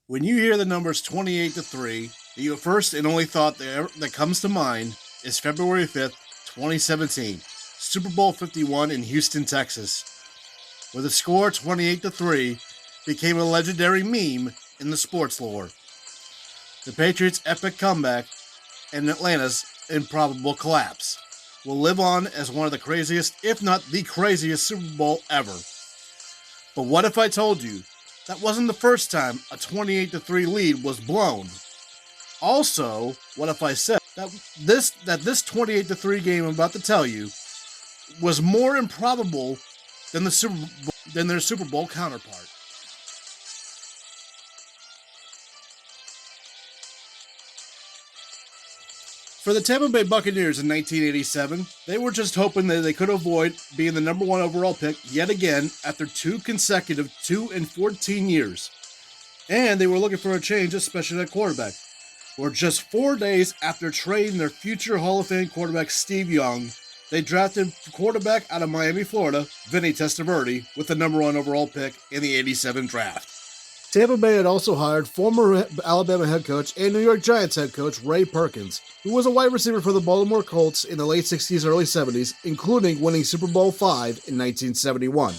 When you hear the numbers 28-3, the first and only thought that comes to mind is February 5th, 2017, Super Bowl 51 in Houston, Texas, where the score 28-3 became a legendary meme in the sports lore. The Patriots' epic comeback and Atlanta's improbable collapse will live on as one of the craziest, if not the craziest, Super Bowl ever. But what if I told you that wasn't the first time a 28-3 lead was blown? Also, what if I said that this 28-3 game I'm about to tell you was more improbable than their Super Bowl counterpart? For the Tampa Bay Buccaneers in 1987, they were just hoping that they could avoid being the number one overall pick yet again after two consecutive 2-14 years. And they were looking for a change, especially at quarterback. Where just 4 days after trading their future Hall of Fame quarterback Steve Young, they drafted quarterback out of Miami, Florida, Vinny Testaverde, with the number one overall pick in the 87 draft. Tampa Bay had also hired former Alabama head coach and New York Giants head coach Ray Perkins, who was a wide receiver for the Baltimore Colts in the late 60s, early 70s, including winning Super Bowl V in 1971.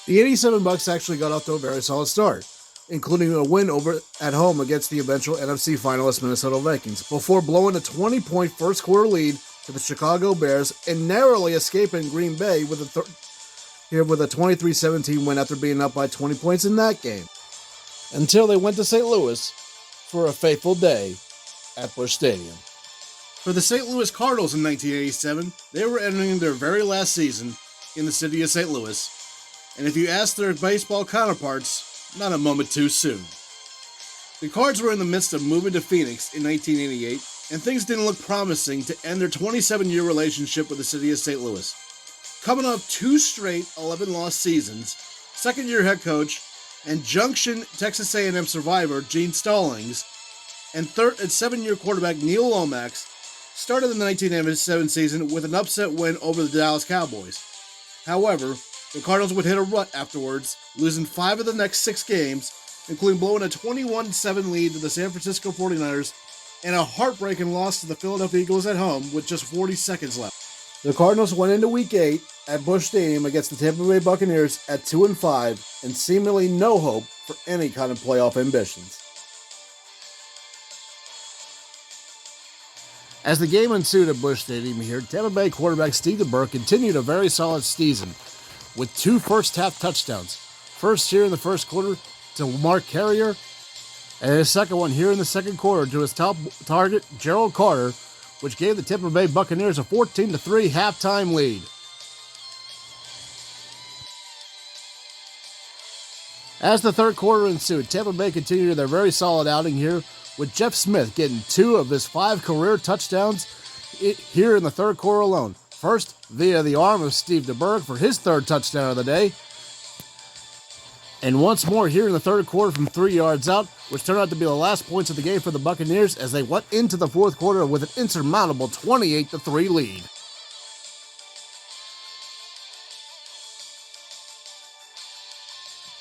The 87 Bucs actually got off to a very solid start, including a win over at home against the eventual NFC finalist Minnesota Vikings, before blowing a 20-point first-quarter lead to the Chicago Bears and narrowly escaping Green Bay with a 23-17 win after being up by 20 points in that game, until they went to St. Louis for a fateful day at Busch Stadium. For the St. Louis Cardinals in 1987, they were entering their very last season in the city of St. Louis, and if you ask their baseball counterparts, not a moment too soon. The Cards were in the midst of moving to Phoenix in 1988, and things didn't look promising to end their 27-year relationship with the city of St. Louis. Coming off two straight 11-loss seasons, second-year head coach and Junction Texas A&M survivor Gene Stallings and seven-year quarterback Neil Lomax started the 1987 season with an upset win over the Dallas Cowboys. However, the Cardinals would hit a rut afterwards, losing 5 of the next 6 games, including blowing a 21-7 lead to the San Francisco 49ers and a heartbreaking loss to the Philadelphia Eagles at home with just 40 seconds left. The Cardinals went into Week 8 at Busch Stadium against the Tampa Bay Buccaneers at 2-5 and seemingly no hope for any kind of playoff ambitions. As the game ensued at Busch Stadium here, Tampa Bay quarterback Steve DeBerg continued a very solid season with 2 first-half touchdowns. First here in the first quarter to Mark Carrier, and his second one here in the second quarter to his top target, Gerald Carter, which gave the Tampa Bay Buccaneers a 14-3 halftime lead. As the third quarter ensued, Tampa Bay continued their very solid outing here, with Jeff Smith getting 2 of his 5 career touchdowns here in the third quarter alone. First, via the arm of Steve DeBerg for his third touchdown of the day, and once more here in the third quarter from 3 yards out, which turned out to be the last points of the game for the Buccaneers as they went into the fourth quarter with an insurmountable 28-3 lead.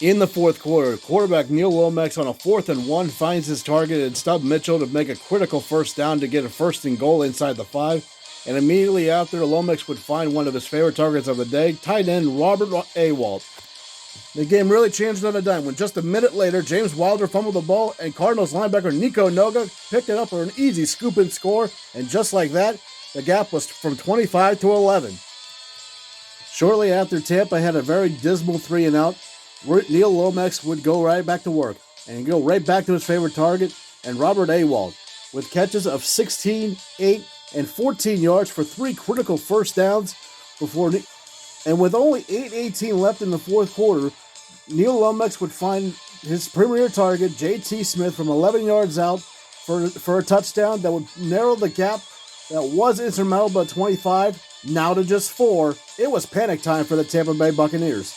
In the fourth quarter, quarterback Neil Lomax on a 4th and 1 finds his target in Stub Mitchell to make a critical first down to get a first and goal inside the 5, and immediately after, Lomax would find one of his favorite targets of the day, tight end Robert Awalt. The game really changed on a dime when just a minute later, James Wilder fumbled the ball and Cardinals linebacker Nico Noga picked it up for an easy scoop and score, and just like that, the gap was from 25 to 11. Shortly after, Tampa had a very dismal 3-and-out. Neil Lomax would go right back to work and go right back to his favorite target, and Robert Awalt, with catches of 16, 8, and 14 yards for 3 critical first downs and with only 8:18 left in the fourth quarter, Neil Lomax would find his premier target, J.T. Smith, from 11 yards out for a touchdown that would narrow the gap that was insurmountable at 25, now to just 4. It was panic time for the Tampa Bay Buccaneers.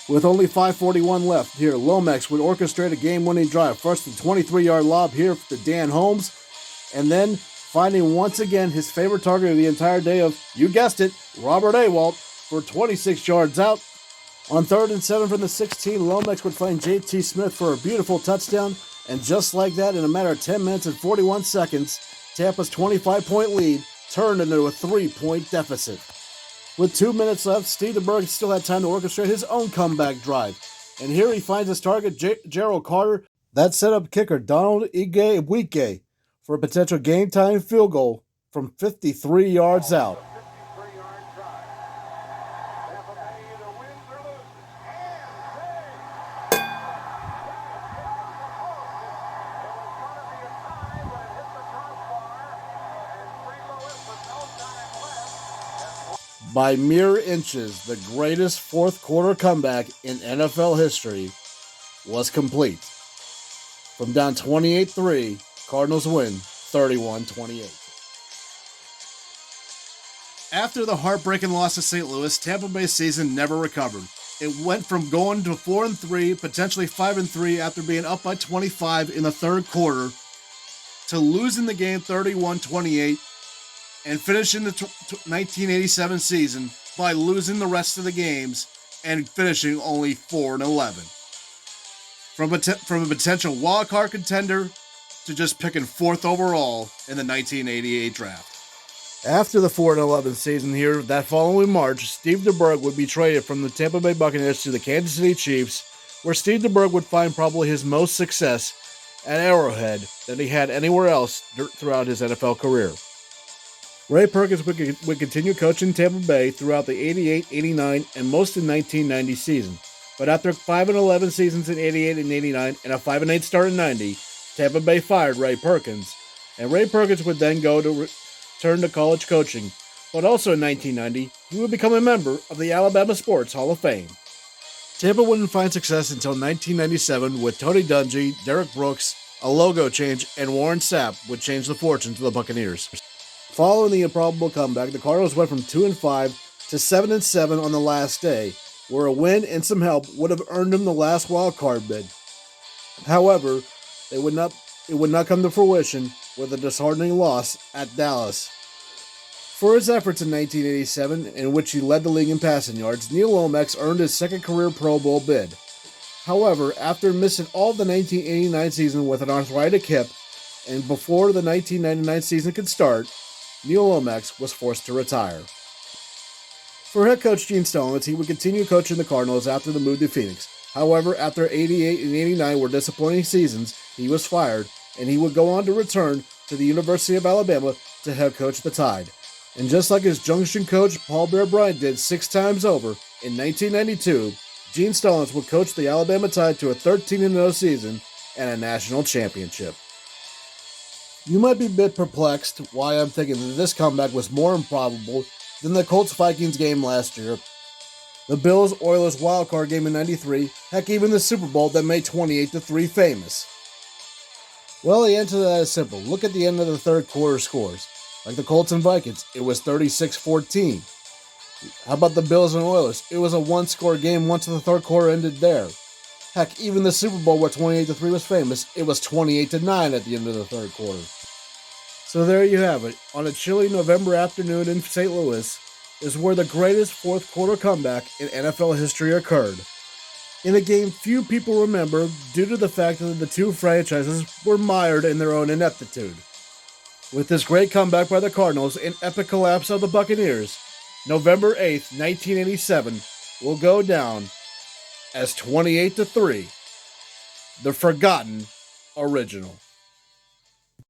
With only 5:41 left here, Lomax would orchestrate a game-winning drive. First, a 23-yard lob here to Dan Holmes, and then finding once again his favorite target of the entire day of, you guessed it, Robert Awalt for 26 yards out. On 3rd and 7 from the 16, Lomax would find J.T. Smith for a beautiful touchdown, and just like that, in a matter of 10 minutes and 41 seconds, Tampa's 25-point lead turned into a 3-point deficit. With 2 minutes left, Steve DeBerg still had time to orchestrate his own comeback drive, and here he finds his target, Gerald Carter. That set up kicker Donald Igwe for a potential game-time field goal from 53 yards out. By mere inches, the greatest fourth-quarter comeback in NFL history was complete. From down 28-3, Cardinals win 31-28. After the heartbreaking loss to St. Louis, Tampa Bay's season never recovered. It went from going to 4-3, potentially 5-3 after being up by 25 in the third quarter, to losing the game 31-28 and finishing the 1987 season by losing the rest of the games and finishing only 4-11. From a potential wildcard contender to just picking 4th overall in the 1988 draft. After the 4-11 season here, that following March, Steve DeBerg would be traded from the Tampa Bay Buccaneers to the Kansas City Chiefs, where Steve DeBerg would find probably his most success at Arrowhead than he had anywhere else throughout his NFL career. Ray Perkins would continue coaching Tampa Bay throughout the 88, 89, and most of the 1990 season. But after 5-11 seasons in 88 and 89 and a 5-8 start in 90, Tampa Bay fired Ray Perkins. And Ray Perkins would then go to return to college coaching. But also in 1990, he would become a member of the Alabama Sports Hall of Fame. Tampa wouldn't find success until 1997 with Tony Dungy, Derek Brooks, a logo change, and Warren Sapp would change the fortunes of the Buccaneers. Following the improbable comeback, the Cardinals went from 2-5 to 7-7 on the last day, where a win and some help would have earned him the last wild card bid. However, it would not come to fruition with a disheartening loss at Dallas. For his efforts in 1987, in which he led the league in passing yards, Neil Lomax earned his second career Pro Bowl bid. However, after missing all of the 1989 season with an arthritic hip, and before the 1999 season could start, Neil Lomax was forced to retire. For head coach Gene Stallings, he would continue coaching the Cardinals after the move to Phoenix. However, after 88 and 89 were disappointing seasons, he was fired, and he would go on to return to the University of Alabama to head coach the Tide. And just like his Junction coach Paul Bear Bryant did 6 times over, in 1992, Gene Stallings would coach the Alabama Tide to a 13-0 season and a national championship. You might be a bit perplexed why I'm thinking that this comeback was more improbable than the Colts-Vikings game last year, the Bills-Oilers wildcard game in 93, heck, even the Super Bowl that made 28-3 famous. Well, the answer to that is simple. Look at the end of the third quarter scores. Like the Colts and Vikings, it was 36-14. How about the Bills and Oilers? It was a one-score game once the third quarter ended there. Heck, even the Super Bowl where 28-3 was famous, it was 28-9 at the end of the third quarter. So there you have it. On a chilly November afternoon in St. Louis is where the greatest fourth quarter comeback in NFL history occurred. In a game few people remember due to the fact that the two franchises were mired in their own ineptitude. With this great comeback by the Cardinals and epic collapse of the Buccaneers, November 8th, 1987 will go down as 28-3, the forgotten original.